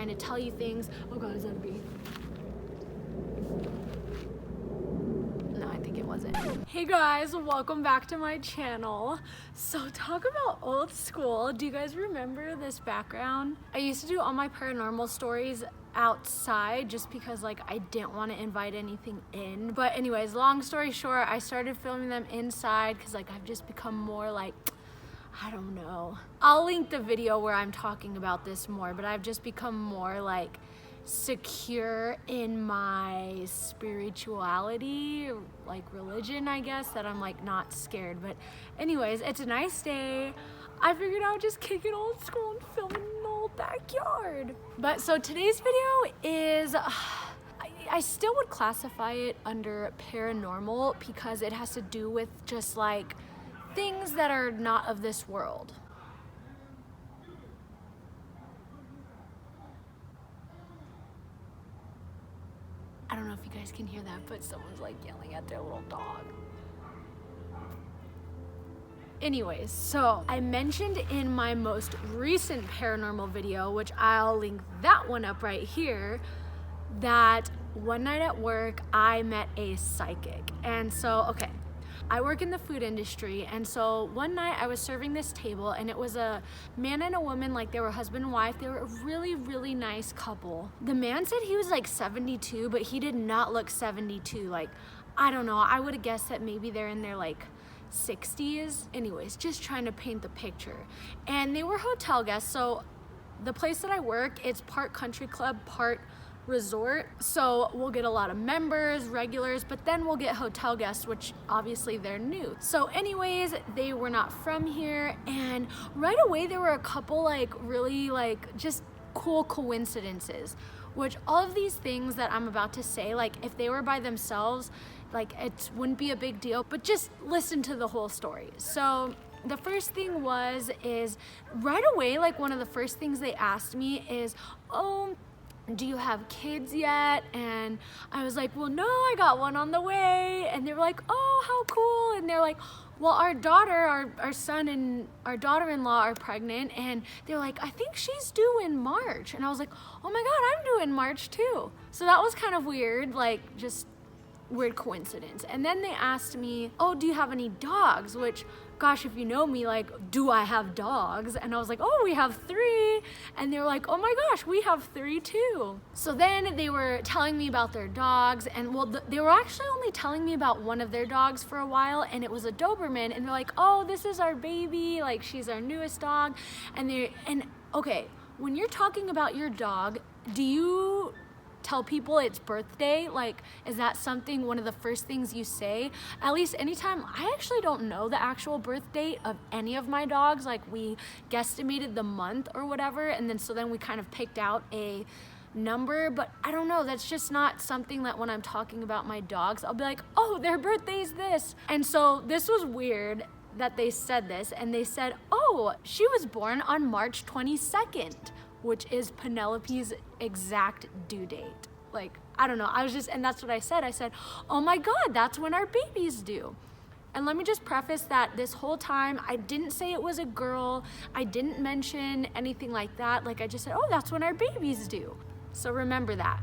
trying to tell you things. Oh God, is that a bee? No, I think it wasn't. Hey guys, welcome back to my channel. So talk about old school. Do you guys remember this background? I used to do all my paranormal stories outside just because like I didn't want to invite anything in. But anyways, long story short, I started filming them inside because like I've just become more like, I don't know. I'll link the video where I'm talking about this more, but I've just become more like secure in my spirituality, like religion, I guess, that I'm like not scared. But anyways, it's a nice day. I figured I would just kick it old school and film in an old backyard. But so today's video is, I still would classify it under paranormal because it has to do with just like things that are not of this world. I don't know if you guys can hear that, but someone's like yelling at their little dog. Anyways, so I mentioned in my most recent paranormal video, which I'll link that one up right here, that one night at work, I met a psychic. And so, okay, I work in the food industry, and so one night I was serving this table, and it was a man and a woman, like they were husband and wife. They were a really, really nice couple. The man said he was like 72, but he did not look 72. Like, I don't know, I would have guessed that maybe they're in their like 60s. Anyways, just trying to paint the picture. And they were hotel guests, so the place that I work, it's part country club, part resort, so we'll get a lot of members, regulars, but then we'll get hotel guests, which obviously they're new. So anyways, they were not from here, and right away there were a couple like really like just cool coincidences, which all of these things that I'm about to say, like if they were by themselves, like it wouldn't be a big deal, but just listen to the whole story. So the first thing is right away, like one of the first things they asked me is, oh, do you have kids yet? And I was like, well, no, I got one on the way. And they were like, oh, how cool. And they're like, well, our daughter, our son and our daughter-in-law are pregnant. And they're like, I think she's due in March. And I was like, oh my God, I'm due in March too. So that was kind of weird, like just weird coincidence. And then they asked me, oh, do you have any dogs? Which, gosh, if you know me, like, do I have dogs? And I was like, oh, we have 3. And they were like, oh my gosh, we have 3 too. So then they were telling me about their dogs, and well, they were actually only telling me about one of their dogs for a while, and it was a Doberman. And they're like, oh, this is our baby, like she's our newest dog. And okay, when you're talking about your dog, do you tell people its birthday? Like, is that something, one of the first things you say? At least anytime, I actually don't know the actual birth date of any of my dogs. Like, we guesstimated the month or whatever, and then we kind of picked out a number, but I don't know, that's just not something that when I'm talking about my dogs, I'll be like, oh, their birthday's this. And so this was weird that they said this, and they said, oh, she was born on March 22nd, which is Penelope's exact due date. Like, I don't know, and that's what I said. I said, oh my God, that's when our baby's due. And let me just preface that this whole time, I didn't say it was a girl. I didn't mention anything like that. Like, I just said, oh, that's when our baby's due. So remember that.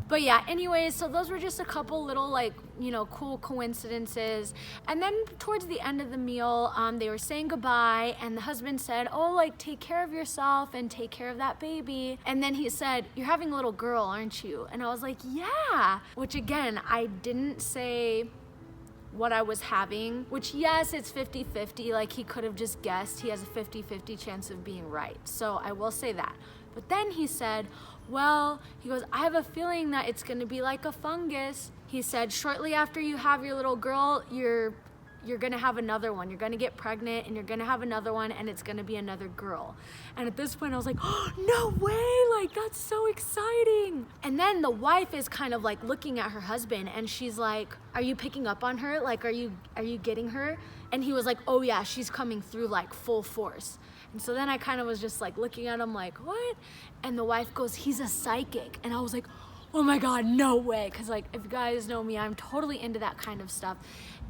But yeah, anyways, so those were just a couple little like, you know, cool coincidences. And then towards the end of the meal, they were saying goodbye, and the husband said, oh, like, take care of yourself and take care of that baby. And then he said, you're having a little girl, aren't you? And I was like, yeah. Which again, I didn't say what I was having, which yes, it's 50-50. Like, he could have just guessed. He has a 50-50 chance of being right. So I will say that. But then he said, well, he goes, I have a feeling that it's gonna be like a fungus. He said, shortly after you have your little girl, you're gonna have another one. You're gonna get pregnant and you're gonna have another one, and it's gonna be another girl. And at this point I was like, oh, no way, like that's so exciting. And then the wife is kind of like looking at her husband, and she's like, are you picking up on her? Like, are you getting her? And he was like, oh yeah, she's coming through like full force. And so then I kind of was just like looking at him like, what? And the wife goes, he's a psychic. And I was like, oh my God, no way. Cause like, if you guys know me, I'm totally into that kind of stuff.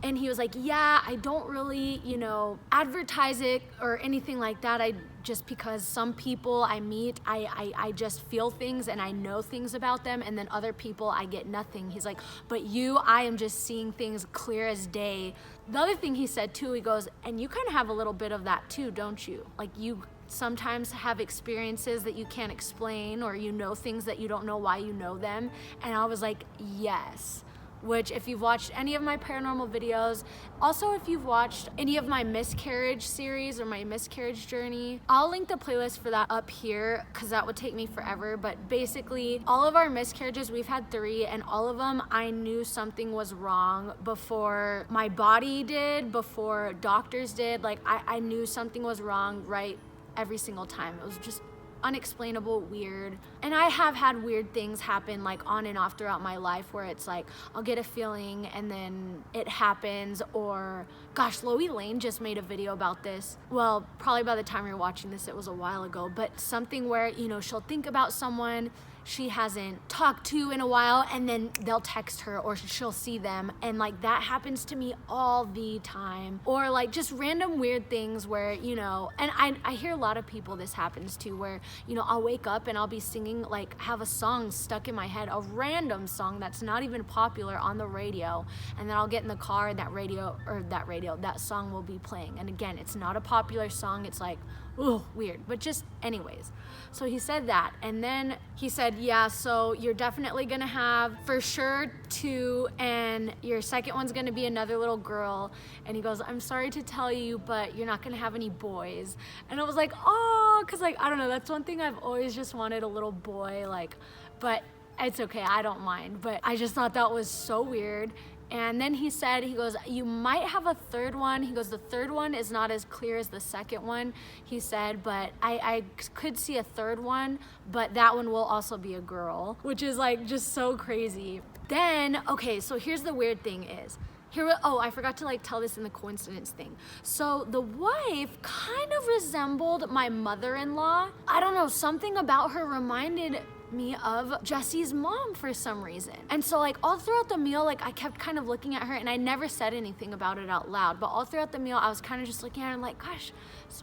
And he was like, yeah, I don't really, you know, advertise it or anything like that. I just, because some people I meet, I just feel things and I know things about them, and then other people I get nothing. He's like, but you, I am just seeing things clear as day. The other thing he said too, he goes, and you kind of have a little bit of that too, don't you? Like, you sometimes have experiences that you can't explain, or you know things that you don't know why you know them. And I was like, yes. Which, if you've watched any of my paranormal videos, also if you've watched any of my miscarriage series or my miscarriage journey, I'll link the playlist for that up here because that would take me forever. But basically, all of our miscarriages, we've had 3, and all of them I knew something was wrong before my body did, before doctors did. Like, I knew something was wrong right every single time. It was just unexplainable, weird. And I have had weird things happen like on and off throughout my life where it's like I'll get a feeling and then it happens. Or gosh, Loie Lane just made a video about this. Well, probably by the time you're watching this, it was a while ago, but something where, you know, she'll think about someone she hasn't talked to in a while, and then they'll text her or she'll see them, and like that happens to me all the time. Or like just random weird things where, you know, and I hear a lot of people this happens to, where, you know, I'll wake up and I'll be singing, like have a song stuck in my head, a random song that's not even popular on the radio, and then I'll get in the car and that song will be playing, and again, it's not a popular song. It's like, oh, weird. But just anyways, so he said that, and then he said, yeah, so you're definitely gonna have for sure 2, and your second one's gonna be another little girl. And he goes, I'm sorry to tell you, but you're not gonna have any boys. And I was like, oh, because like, I don't know, that's one thing I've always just wanted, a little boy, like, but it's okay, I don't mind. But I just thought that was so weird. And then he said, he goes, you might have a 3rd one. He goes, the 3rd one is not as clear as the 2nd one, he said, but I could see a 3rd one, but that one will also be a girl, which is like just so crazy. Then, okay, so here's the weird thing is, I forgot to like tell this in the coincidence thing. So the wife kind of resembled my mother-in-law. I don't know, something about her reminded me of Jesse's mom for some reason. And so like all throughout the meal, like I kept kind of looking at her, and I never said anything about it out loud, but all throughout the meal I was kind of just looking at her and like, gosh,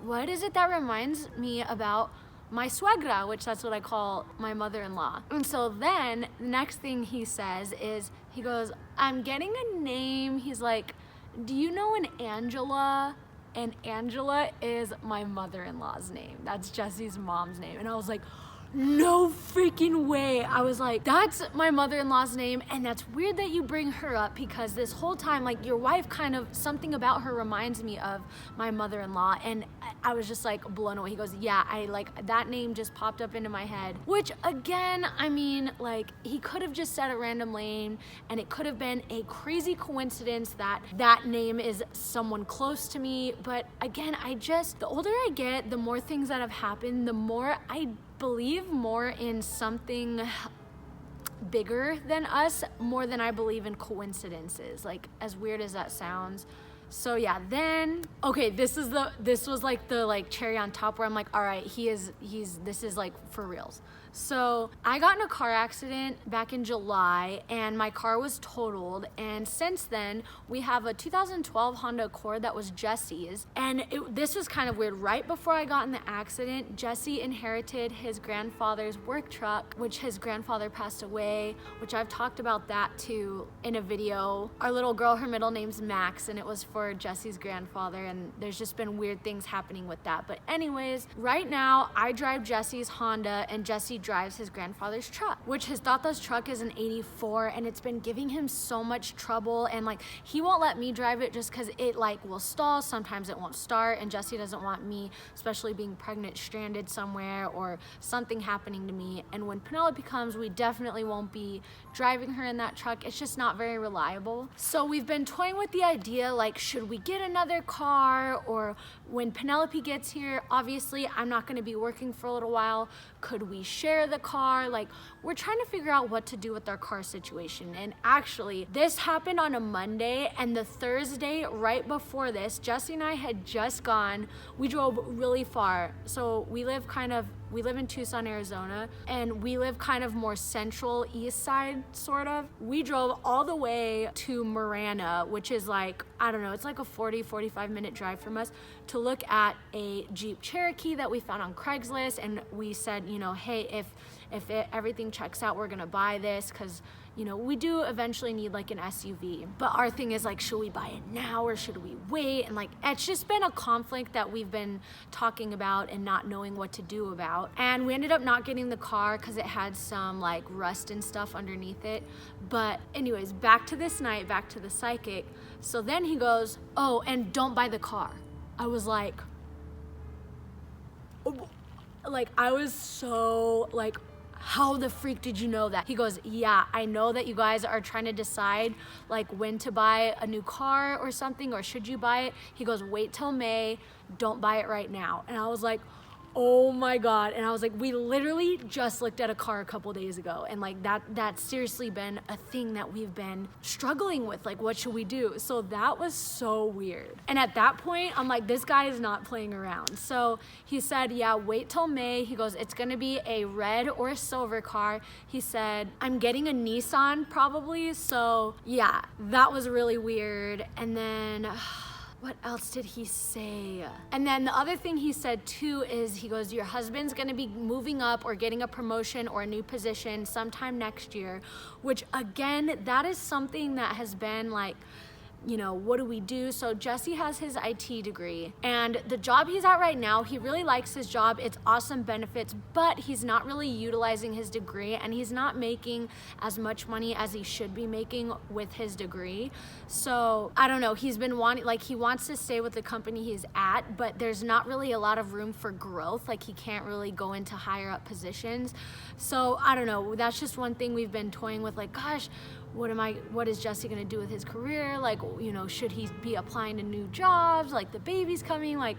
what is it that reminds me about my suegra, which that's what I call my mother-in-law. And so then the next thing he says is, he goes, I'm getting a name. He's like, do you know an Angela? And Angela is my mother-in-law's name. That's Jesse's mom's name. And I was like, no freaking way. I was like, that's my mother-in-law's name, and that's weird that you bring her up, because this whole time, like, your wife kind of, something about her reminds me of my mother-in-law. And I was just like blown away. He goes, yeah, I like, that name just popped up into my head, which again, I mean, like, he could have just said a random name, and it could have been a crazy coincidence that that name is someone close to me. But again, the older I get, the more things that have happened, the more I believe more in something bigger than us, more than I believe in coincidences, like as weird as that sounds. So yeah, then, okay, this was like the like cherry on top, where I'm like, all right, this is like for reals. So I got in a car accident back in July, and my car was totaled. And since then, we have a 2012 Honda Accord that was Jesse's. And this was kind of weird. Right before I got in the accident, Jesse inherited his grandfather's work truck, which his grandfather passed away, which I've talked about that too in a video. Our little girl, her middle name's Max, and it was for Jesse's grandfather. And there's just been weird things happening with that. But anyways, right now I drive Jesse's Honda, and Jesse drives his grandfather's truck, which his Tata's truck is an 84, and it's been giving him so much trouble. And like, he won't let me drive it just because it like will stall. Sometimes it won't start, and Jesse doesn't want me, especially being pregnant, stranded somewhere or something happening to me. And when Penelope comes, we definitely won't be driving her in that truck. It's just not very reliable. So we've been toying with the idea, like, should we get another car? Or when Penelope gets here, obviously I'm not going to be working for a little while, could we share the car? Like, we're trying to figure out what to do with our car situation. And actually, this happened on a Monday, and the Thursday right before this, Jesse and I had just gone, we drove really far. So we live kind of we live in Tucson, Arizona, and we live kind of more central east side, sort of. We drove all the way to Marana, which is like, I don't know, it's like a 45 minute drive from us, to look at a Jeep Cherokee that we found on Craigslist. And we said, you know, hey, if everything checks out, we're gonna buy this, because you know, we do eventually need like an SUV. But our thing is like, should we buy it now or should we wait? And like, it's just been a conflict that we've been talking about and not knowing what to do about. And we ended up not getting the car because it had some like rust and stuff underneath it. But anyways, back to this night, back to the psychic. So then he goes, oh, and don't buy the car. I was like, I was so like, how the freak did you know that? He goes, yeah, I know that you guys are trying to decide like when to buy a new car or something, or should you buy it? He goes, wait till May, don't buy it right now. And I was like, oh my God. And I was like, we literally just looked at a car a couple days ago. And like that's seriously been a thing that we've been struggling with. Like, what should we do? So that was so weird. And at that point, I'm like, this guy is not playing around. So he said, yeah, wait till May. He goes, it's gonna be a red or a silver car. He said, I'm getting a Nissan probably. So yeah, that was really weird. And then what else did he say? And then the other thing he said too is, he goes, your husband's gonna be moving up or getting a promotion or a new position sometime next year, which again, that is something that has been like, you know, what do we do? So Jesse has his IT degree, and the job he's at right now, he really likes his job. It's awesome benefits, but he's not really utilizing his degree, and he's not making as much money as he should be making with his degree. So I don't know, he's been wanting, like, he wants to stay with the company he's at, but there's not really a lot of room for growth. Like, he can't really go into higher up positions. So I don't know, that's just one thing we've been toying with, like, gosh, what is Jesse gonna do with his career? Like, you know, should he be applying to new jobs? Like, the baby's coming, like,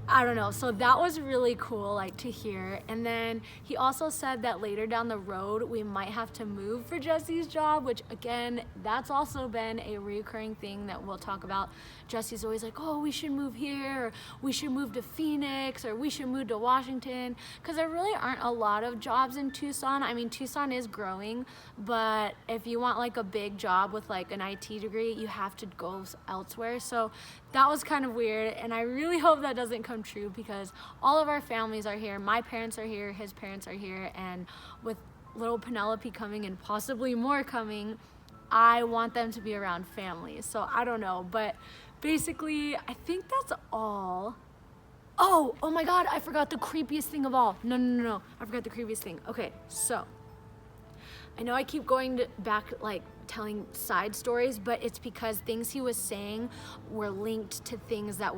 I don't know. So that was really cool, like, to hear. And then he also said that later down the road, we might have to move for Jesse's job, which again, that's also been a recurring thing that we'll talk about. Jesse's always like, oh, we should move here, or we should move to Phoenix, or we should move to Washington, because there really aren't a lot of jobs in Tucson. I mean, Tucson is growing, but if you want like a big job with like an IT degree, you have to go elsewhere. So that was kind of weird, and I really hope that doesn't come true, because all of our families are here. My parents are here, his parents are here, and with little Penelope coming and possibly more coming, I want them to be around family. So I don't know, but basically I think that's all. Oh my God, I forgot the creepiest thing of all. No, I forgot the creepiest thing. Okay, so I know I keep going back, like, telling side stories, but it's because things he was saying were linked to things that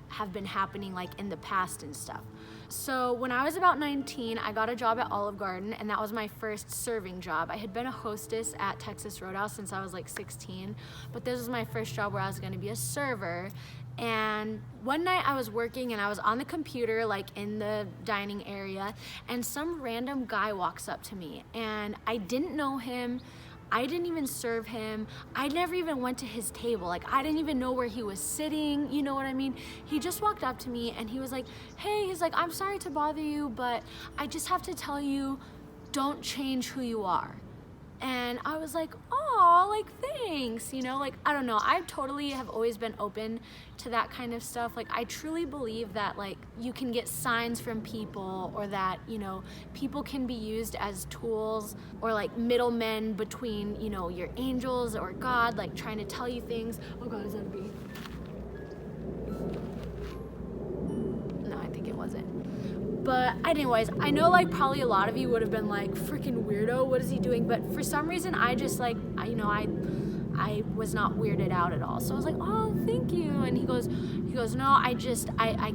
have been happening like in the past and stuff. So when I was about 19, I got a job at Olive Garden, and that was my first serving job. I had been a hostess at Texas Roadhouse since I was like 16, but this was my first job where I was gonna be a server. And one night I was working and I was on the computer, like in the dining area, and some random guy walks up to me, and I didn't know him. I didn't even serve him. I never even went to his table. Like, I didn't even know where he was sitting, you know what I mean? He just walked up to me and he was like, hey, he's like, I'm sorry to bother you, but I just have to tell you, don't change who you are. And I was like, oh, like, thanks, you know, like, I don't know. I totally have always been open to that kind of stuff. Like, I truly believe that, like, you can get signs from people, or that, you know, people can be used as tools, or like middlemen between, you know, your angels or God, like trying to tell you things. Oh God, is that a bee? No, I think it wasn't. But anyways, I know like probably a lot of you would have been like, freaking weirdo, what is he doing? But for some reason, I just like, I was not weirded out at all. So I was like, oh, thank you. And he goes, no, I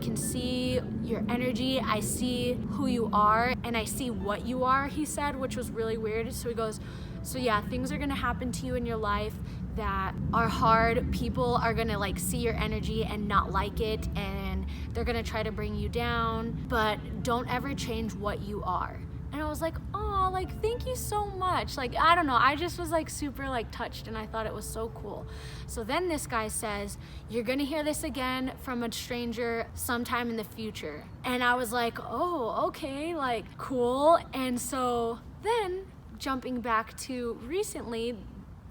can see your energy. I see who you are, and I see what you are, he said, which was really weird. So he goes, so yeah, things are gonna happen to you in your life that are hard. People are gonna like see your energy and not like it, and they're gonna try to bring you down, but don't ever change what you are. And I was like, oh, like, thank you so much. Like, I don't know, I just was like super like touched, and I thought it was so cool. So then this guy says, you're gonna hear this again from a stranger sometime in the future. And I was like, oh, okay, like, cool. And so then jumping back to recently,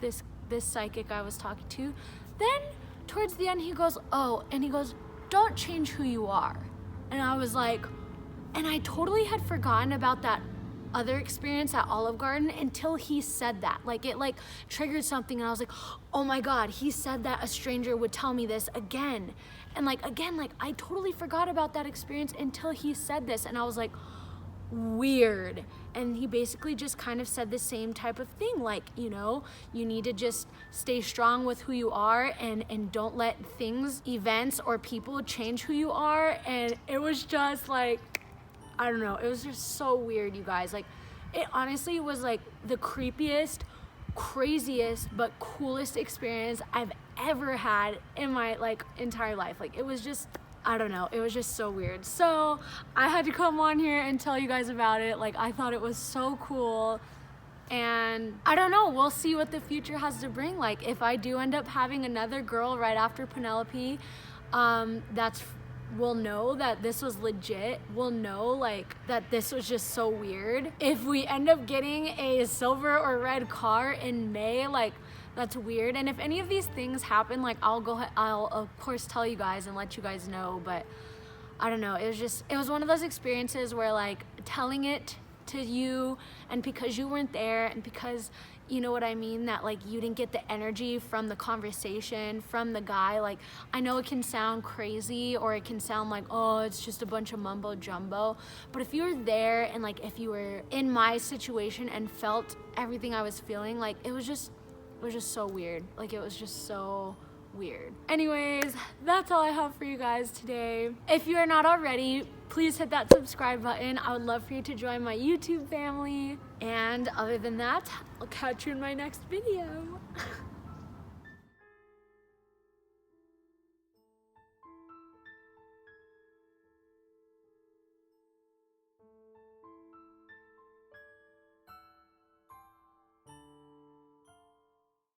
this psychic I was talking to, then towards the end he goes, oh, and he goes, don't change who you are. And I was like, and I totally had forgotten about that other experience at Olive Garden until he said that. Like, it like triggered something, and I was like, oh my God, he said that a stranger would tell me this again. And like, again, like, I totally forgot about that experience until he said this, and I was like, weird. And he basically just kind of said the same type of thing, like, you know, you need to just stay strong with who you are, and don't let things, events, or people change who you are. And it was just like, I don't know, it was just so weird, you guys. Like, it honestly was like the creepiest, craziest, but coolest experience I've ever had in my like entire life. Like, it was just, I don't know, it was just so weird. So I had to come on here and tell you guys about it. Like, I thought it was so cool, and I don't know, we'll see what the future has to bring. Like, if I do end up having another girl right after Penelope, we'll know that this was legit. We'll know like that this was just so weird. If we end up getting a silver or red car in May, like, that's weird. And if any of these things happen, like, I'll of course tell you guys and let you guys know. But I don't know, it was one of those experiences where, like, telling it to you, and because you weren't there, and because, you know what I mean, that like you didn't get the energy from the conversation from the guy. Like, I know it can sound crazy, or it can sound like, oh, it's just a bunch of mumbo jumbo, but if you were there, and like if you were in my situation and felt everything I was feeling, like, it was just so weird. Like, it was just so weird. Anyways, that's all I have for you guys today. If you are not already, please hit that subscribe button. I would love for you to join my YouTube family. And other than that, I'll catch you in my next video.